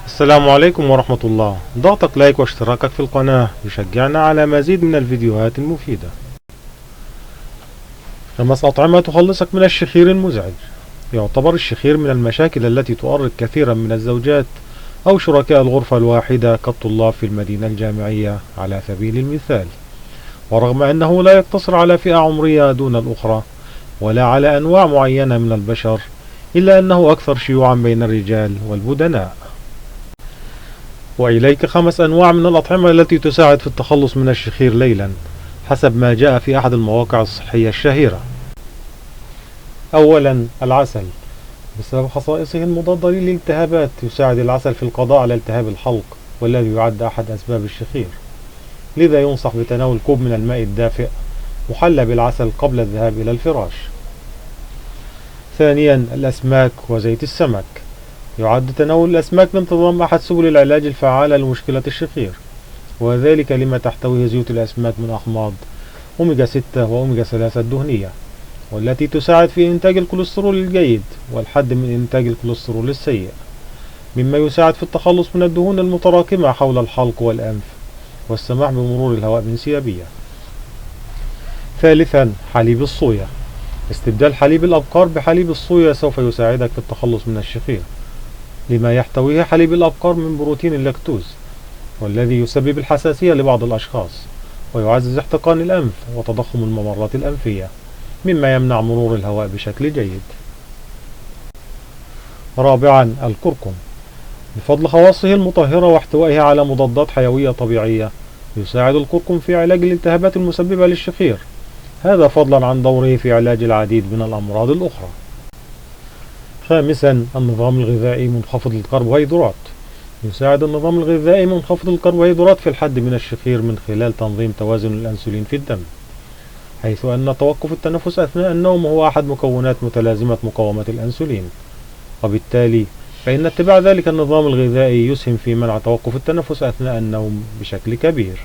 السلام عليكم ورحمة الله. ضغطك لايك واشتراكك في القناة يشجعنا على مزيد من الفيديوهات المفيدة. 5 أطعمة تخلصك من الشخير المزعج. يعتبر الشخير من المشاكل التي تؤرق كثيرا من الزوجات أو شركاء الغرفة الواحدة كالطلاب في المدينة الجامعية على سبيل المثال. ورغم أنه لا يقتصر على فئة عمرية دون الأخرى ولا على أنواع معينة من البشر، إلا أنه أكثر شيوعا بين الرجال والبدناء. وإليك 5 أنواع من الأطعمة التي تساعد في التخلص من الشخير ليلا حسب ما جاء في أحد المواقع الصحية الشهيرة. أولا، العسل. بسبب خصائصه المضادة للالتهابات يساعد العسل في القضاء على التهاب الحلق، والذي يعد أحد أسباب الشخير. لذا ينصح بتناول كوب من الماء الدافئ محلى بالعسل قبل الذهاب إلى الفراش. ثانيا، الأسماك وزيت السمك. يعد تناول الأسماك بانتظام أحد سبل العلاج الفعالة لمشكلة الشخير، وذلك لما تحتويه زيوت الأسماك من أحماض أوميجا 6 وأوميجا 3 الدهنية، والتي تساعد في إنتاج الكوليسترول الجيد والحد من إنتاج الكوليسترول السيء، مما يساعد في التخلص من الدهون المتراكمة حول الحلق والأنف والسماح بمرور الهواء بانسيابية. ثالثا، حليب الصويا. استبدال حليب الأبقار بحليب الصويا سوف يساعدك في التخلص من الشخير، لما يحتويه حليب الأبقار من بروتين اللاكتوز، والذي يسبب الحساسية لبعض الأشخاص ويعزز احتقان الأنف وتضخم الممرات الأنفية، مما يمنع مرور الهواء بشكل جيد. رابعا، الكركم. بفضل خواصه المطهرة واحتوائه على مضادات حيوية طبيعية، يساعد الكركم في علاج الالتهابات المسببة للشخير، هذا فضلا عن دوره في علاج العديد من الأمراض الأخرى. خامسا، النظام الغذائي منخفض الكربوهيدرات. يساعد النظام الغذائي منخفض الكربوهيدرات في الحد من الشخير من خلال تنظيم توازن الأنسولين في الدم، حيث أن توقف التنفس أثناء النوم هو أحد مكونات متلازمة مقاومة الأنسولين، وبالتالي فإن اتباع ذلك النظام الغذائي يسهم في منع توقف التنفس أثناء النوم بشكل كبير.